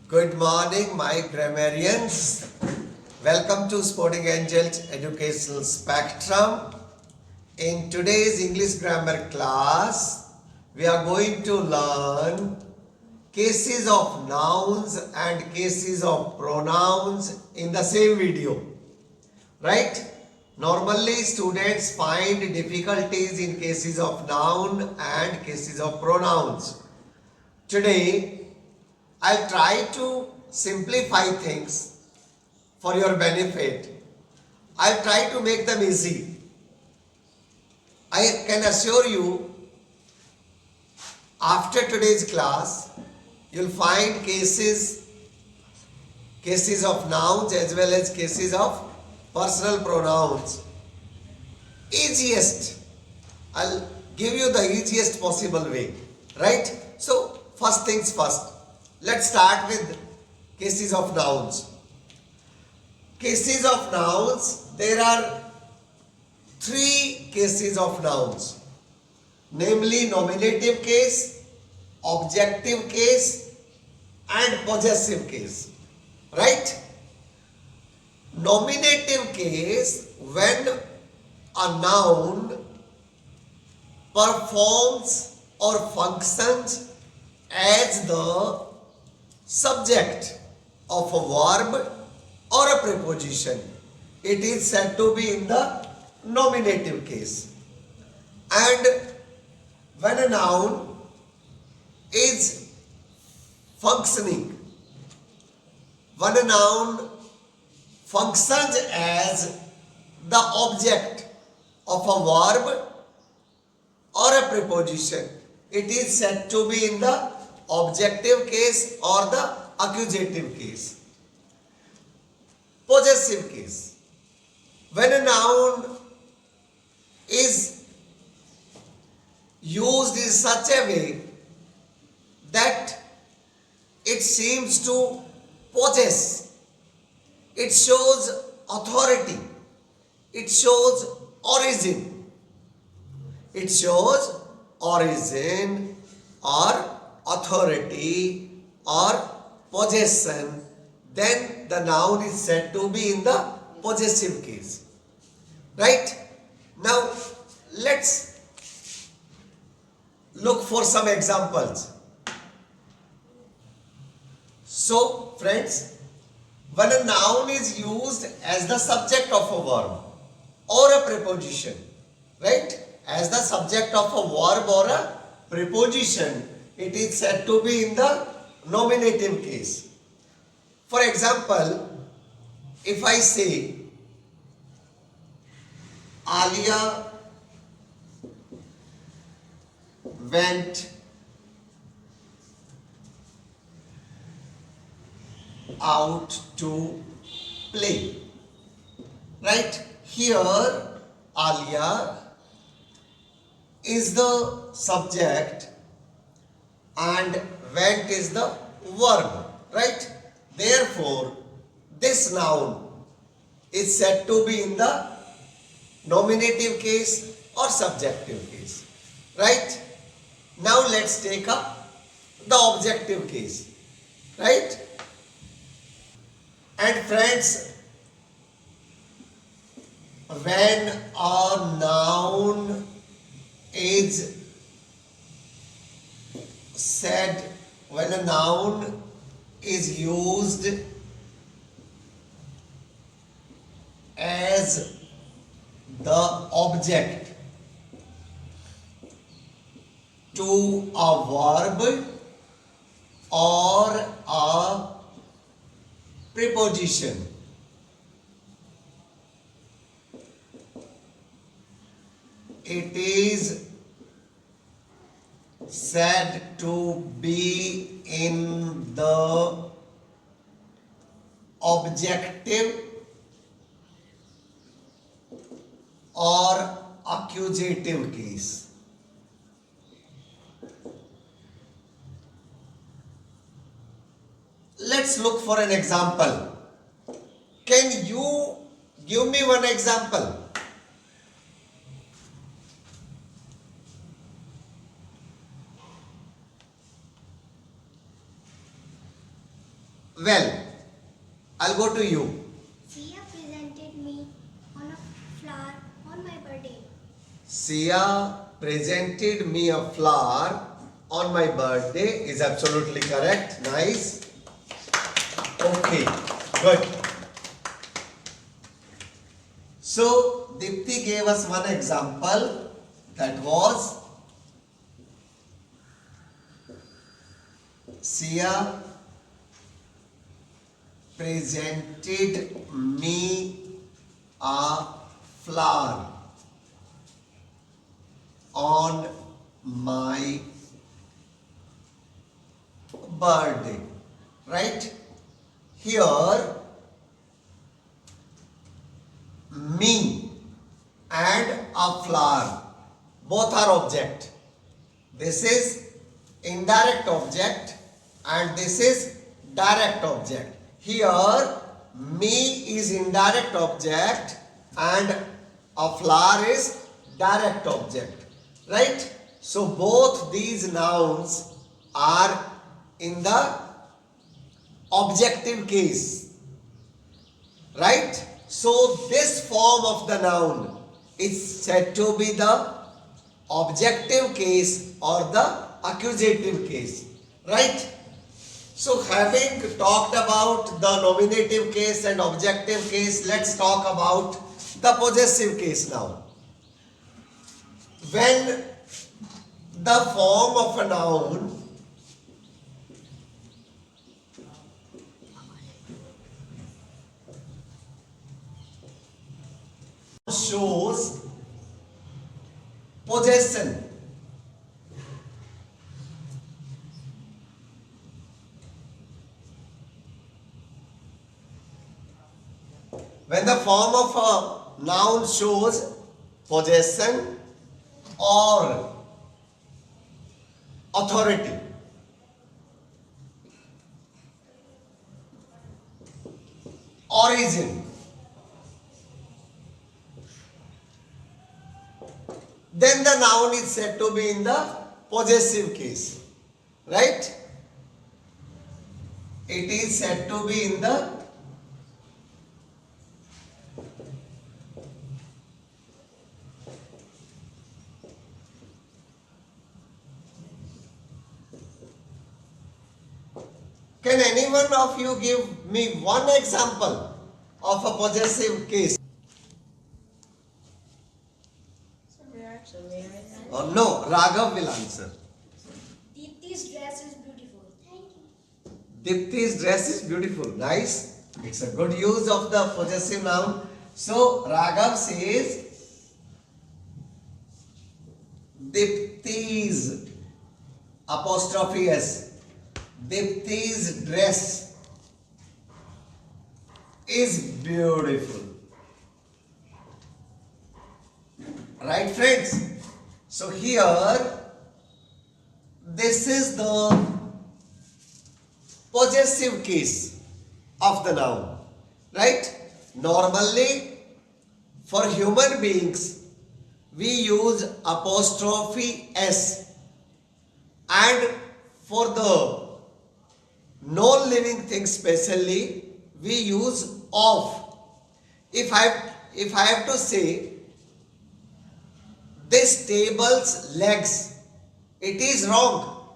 Good morning, my grammarians. Welcome to Sporting Angels Educational Spectrum. In today's English grammar class, we are going to learn cases of nouns and cases of pronouns in the same video. Right? Normally, students find difficulties in cases of noun and cases of pronouns. Today, I'll try to simplify things for your benefit. I'll try to make them easy. I can assure you, after today's class, you'll find cases of nouns as well as cases of personal pronouns. Easiest. I'll give you the easiest possible way. Right? So, first things first. Let's start with cases of nouns. Cases of nouns, there are three cases of nouns, namely nominative case, objective case and possessive case. Right? Nominative case, when a noun performs or functions as the subject of a verb or a preposition, it is said to be in the nominative case. And when a noun is functioning, when a noun functions as the object of a verb or a preposition, it is said to be in the objective case or the accusative case. Possessive case, when a noun is used in such a way that it seems to possess, it shows authority, it shows origin, it shows origin or authority or possession, then the noun is said to be in the possessive case. Right? Now, let's look for some examples. So, friends, when a noun is used as the subject of a verb or a preposition, right? As the subject of a verb or a preposition, it is said to be in the nominative case. For example, if I say Alia went out to play. Right? Here, Alia is the subject and went is the verb. Right? Therefore, this noun is said to be in the nominative case or subjective case. Right? Now let's take up the objective case. Right? And friends, when a noun is said, when a noun is used as the object to a verb or a preposition, it is said to be in the objective or accusative case. Let's look for an example. Can you give me one example? Well, I'll go to you. Sia presented me on a flower on my birthday. Sia presented me a flower on my birthday is absolutely correct. Nice. Okay, good. So, Dipti gave us one example, that was Sia presented me a flower on my birthday, right? Here, me and a flower, both are object. This is indirect object and this is direct object. Here, me is indirect object and a flower is direct object, right? So both these nouns are in the objective case, right? So this form of the noun is said to be the objective case or the accusative case, right? So having talked about the nominative case and objective case, let's talk about the possessive case now. When the form of a noun shows possession, when the form of a noun shows possession or authority, origin, then the noun is said to be in the possessive case, right? It is said to be in the Can any one of you give me one example of a possessive case? Oh, no, Raghav will answer. Deepti's dress is beautiful. Thank you. Dipti's dress is beautiful. Nice. It's a good use of the possessive noun. So, Raghav says, Dipti's apostrophe S. Dipti's dress is beautiful. Right, friends? So here, this is the possessive case of the noun. Right? Normally, for human beings, we use apostrophe S, and for the non-living things specially, we use of. If I have to say this table's legs, it is wrong.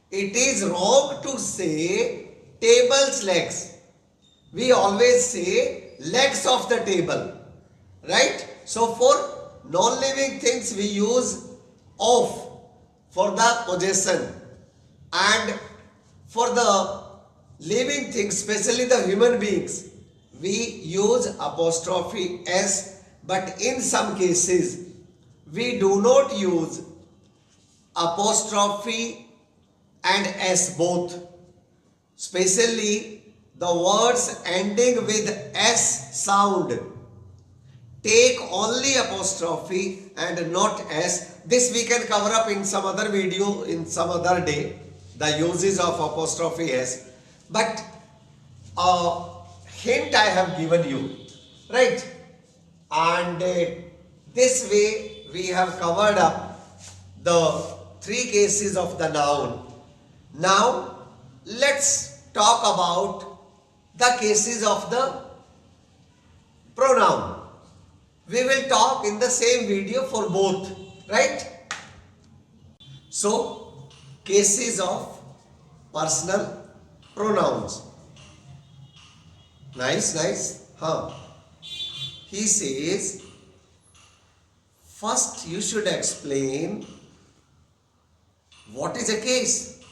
It is wrong to say table's legs. We always say legs of the table, right? So for non-living things we use of for the possession, and for the living things, especially the human beings, we use apostrophe S, but in some cases we do not use apostrophe and S both. Especially the words ending with S sound take only apostrophe and not S. This we can cover up in some other video, in some other day, the uses of apostrophe S. But a hint I have given you, right? And this way we have covered up the three cases of the noun. Now let's talk about the cases of the pronoun. We will talk in the same video for both, right? So, cases of personal pronouns. Nice, nice. Huh. He says, first you should explain what is a case.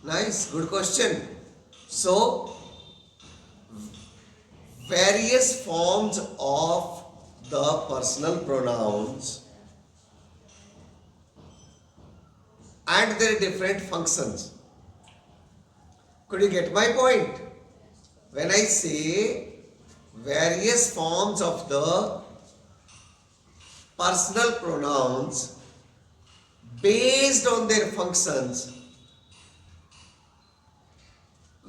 Nice, good question. So, various forms of the personal pronouns and their different functions. Could you get my point? When I say various forms of the personal pronouns based on their functions,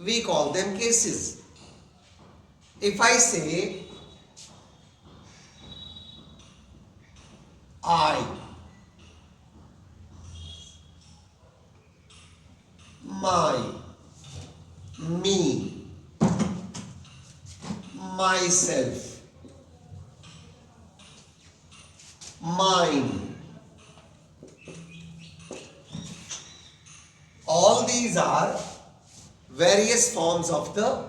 we call them cases. If I say I, my, me, myself, mine, all these are various forms of the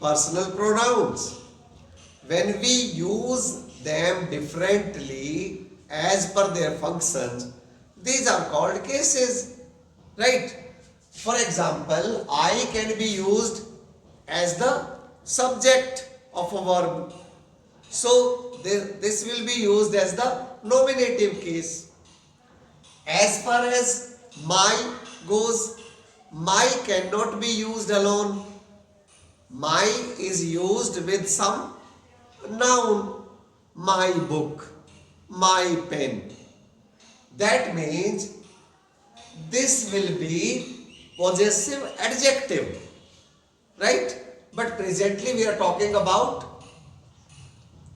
personal pronouns. When we use them differently as per their functions, these are called cases, right? For example, I can be used as the subject of a verb. So, this will be used as the nominative case. As far as my goes, my cannot be used alone. My is used with some noun. My book, my pen. That means this will be possessive adjective, right? But presently we are talking about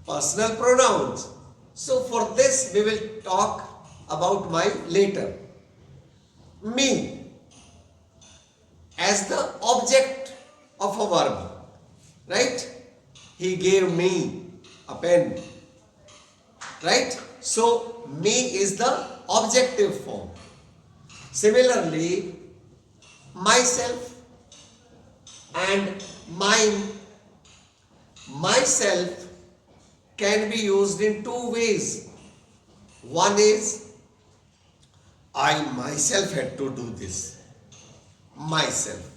personal pronouns. So for this we will talk about my later. Me as the object of a verb, right? He gave me a pen, right? So me is the objective form. Similarly, myself and mine. Myself can be used in two ways. One is I myself had to do this. Myself.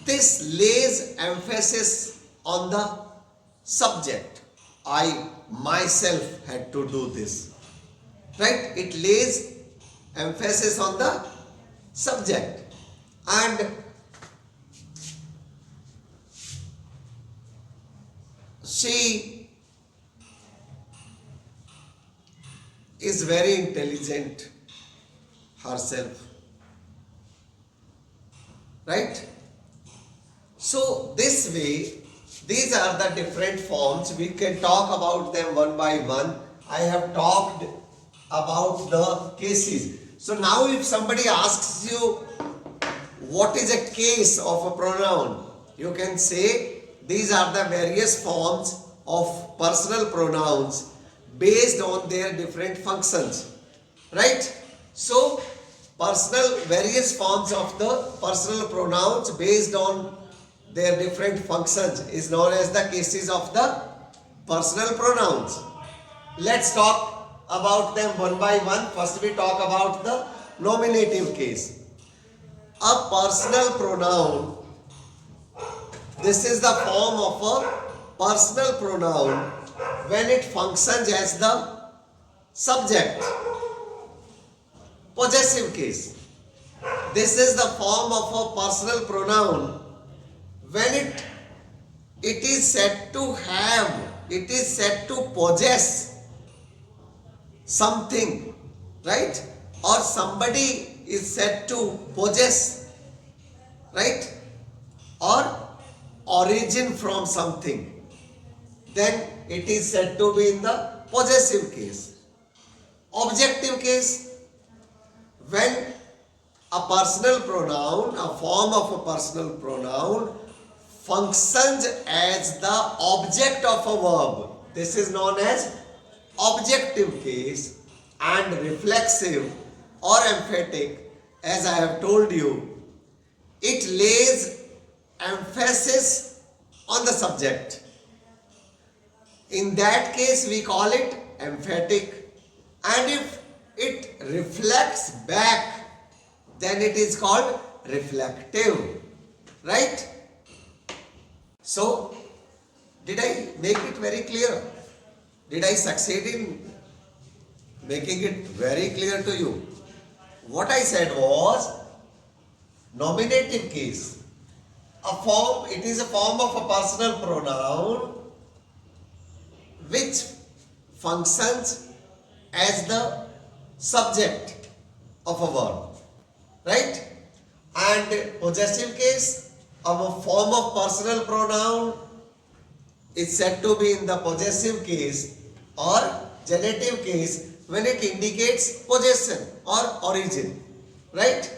This lays emphasis on the subject. I myself had to do this. Right? It lays emphasis on the subject. And she is very intelligent herself. Right? So this way, these are the different forms. We can talk about them one by one. I have talked about the cases. So now if somebody asks you what is a case of a pronoun, you can say these are the various forms of personal pronouns based on their different functions. Right? So various forms of the personal pronouns based on their different functions is known as the cases of the personal pronouns. Let's talk about them one by one. First we talk about the nominative case. A personal pronoun, this is the form of a personal pronoun when it functions as the subject. Possessive case. This is the form of a personal pronoun when it is said to have, it is said to possess something, right? Or somebody is said to possess, right? Or origin from something. Then it is said to be in the possessive case. Objective case, when a personal pronoun, a form of a personal pronoun functions as the object of a verb. This is known as objective case, and reflexive or emphatic, as I have told you, it lays emphasis on the subject. In that case, we call it emphatic, and if it reflects back, then it is called reflective. Right? So, did I make it very clear? Did I succeed in making it very clear to you? What I said was nominative case. It is a form of a personal pronoun which functions as the subject of a verb. Right? And possessive case, a form of personal pronoun is said to be in the possessive case or genitive case when it indicates possession or origin. Right?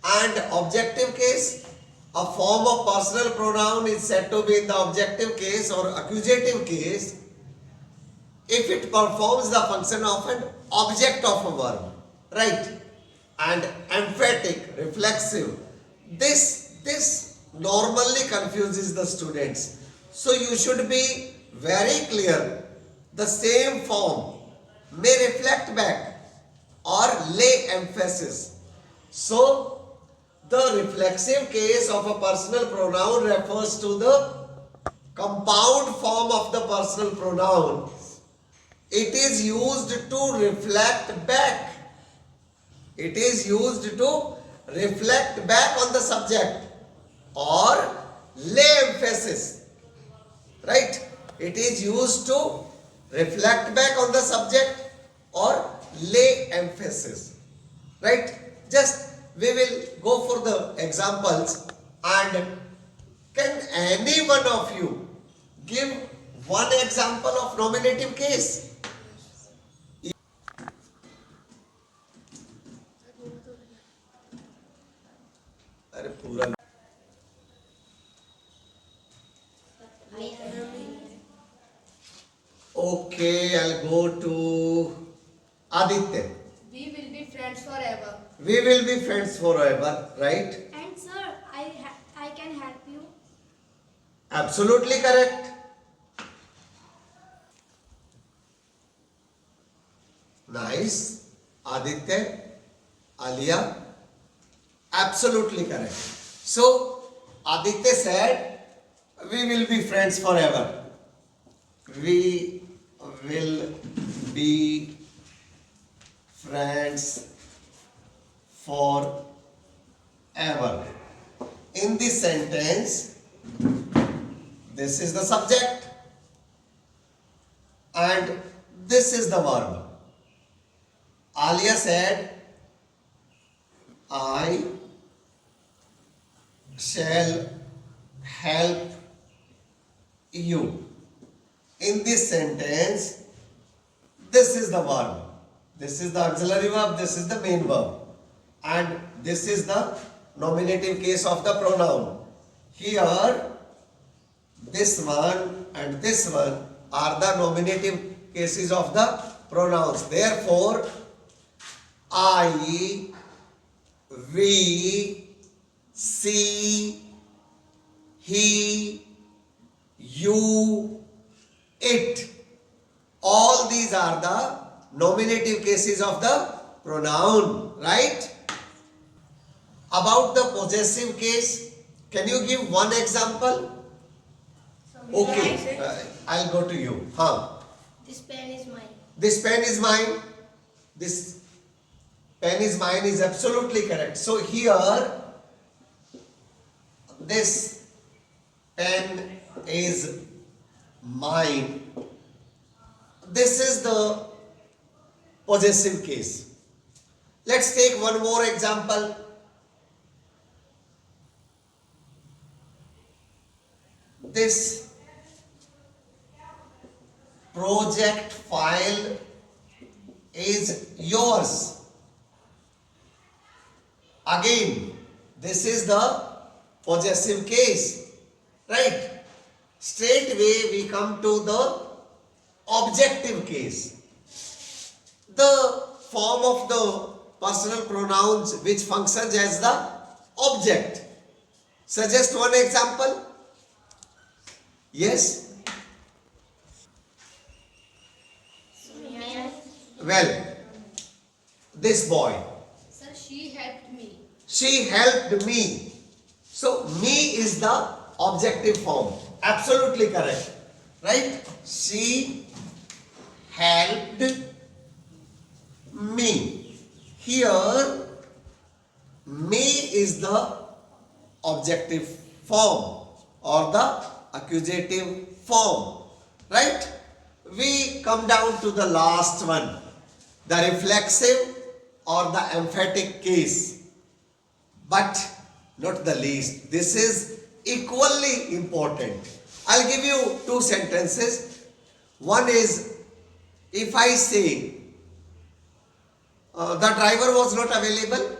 And objective case, a form of personal pronoun is said to be in the objective case or accusative case if it performs the function of an object of a verb. Right? And emphatic, reflexive. This normally confuses the students. So you should be very clear. The same form may reflect back or lay emphasis. So the reflexive case of a personal pronoun refers to the compound form of the personal pronoun. It is used to reflect back. It is used to reflect back on the subject or lay emphasis. Right? It is used to reflect back on the subject or lay emphasis. Right? Just we will go for the examples, and can any one of you give one example of nominative case? अरे पूरा Okay, I'll go to Aditya. We will be friends forever. We will be friends forever, right? And sir, I can help you. Absolutely correct. Nice. Aditya, Alia, absolutely correct. So, Aditya said, we will be friends forever. We will be friends forever. In this sentence, this is the subject and this is the verb. Alia said, I shall help you. In this sentence, this is the verb. This is the auxiliary verb, this is the main verb. And this is the nominative case of the pronoun. Here, this one and this one are the nominative cases of the pronouns. Therefore, I, we, she, he, you, it. All these are the nominative cases of the pronoun, right? About the possessive case, can you give one example? Okay, I'll go to you. This pen is mine. This pen is mine. This pen is mine is absolutely correct. So here, this pen is mine. This is the possessive case. Let's take one more example. This project file is yours. Again, this is the possessive case, right? Straight away we come to the objective case. The form of the personal pronouns which functions as the object. Suggest one example. Yes? Well, this boy. Sir, she helped me. She helped me. So, me is the objective form. Absolutely correct. Right? She helped me. Here, me is the objective form or the accusative form. Right? We come down to the last one, the reflexive or the emphatic case. But not the least. This is equally important. I'll give you two sentences. One is, if I say, the driver was not available,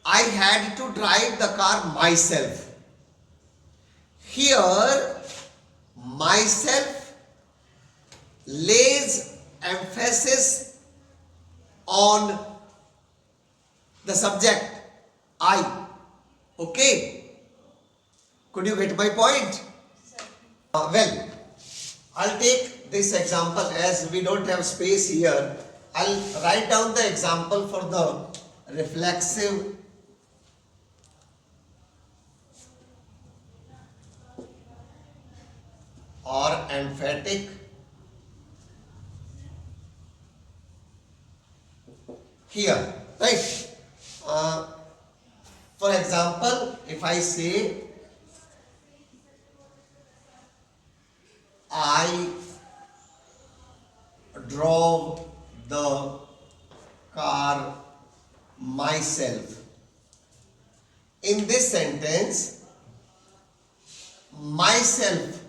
I had to drive the car myself. Here, myself lays emphasis on the subject I. Okay? Could you get my point? Well, I'll take this example as we don't have space here. I'll write down the example for the reflexive or emphatic here, right? For example, if I say, I drove the car myself. In this sentence, myself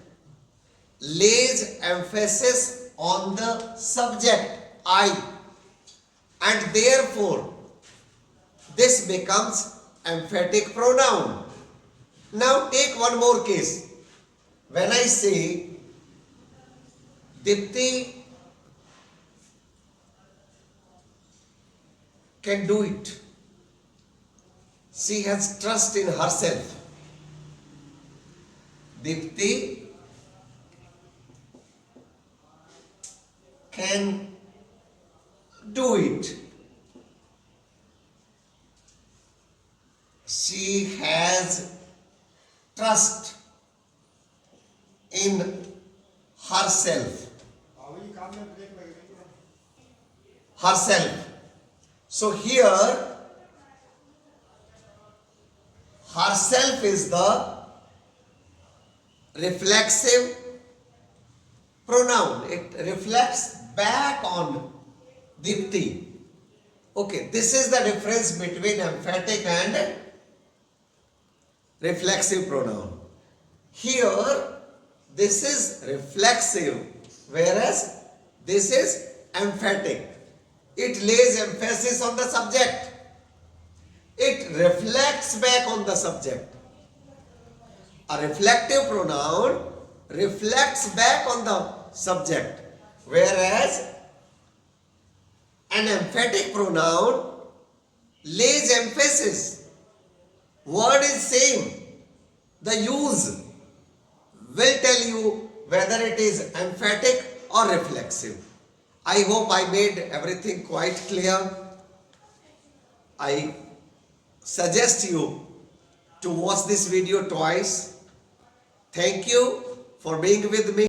lays emphasis on the subject I, and therefore this becomes emphatic pronoun. Now take one more case. When I say Dipti can do it, she has trust in herself. Dipti can do it. She has trust in herself. Herself. So here, herself is the reflexive pronoun. It reflects back on Dipti. Okay, this is the difference between emphatic and reflexive pronoun. Here, this is reflexive, whereas this is emphatic. It lays emphasis on the subject. It reflects back on the subject. A reflective pronoun reflects back on the subject, whereas an emphatic pronoun lays emphasis. Word is same. The use will tell you whether it is emphatic or reflexive. I hope I made everything quite clear. I suggest you to watch this video twice. Thank you for being with me.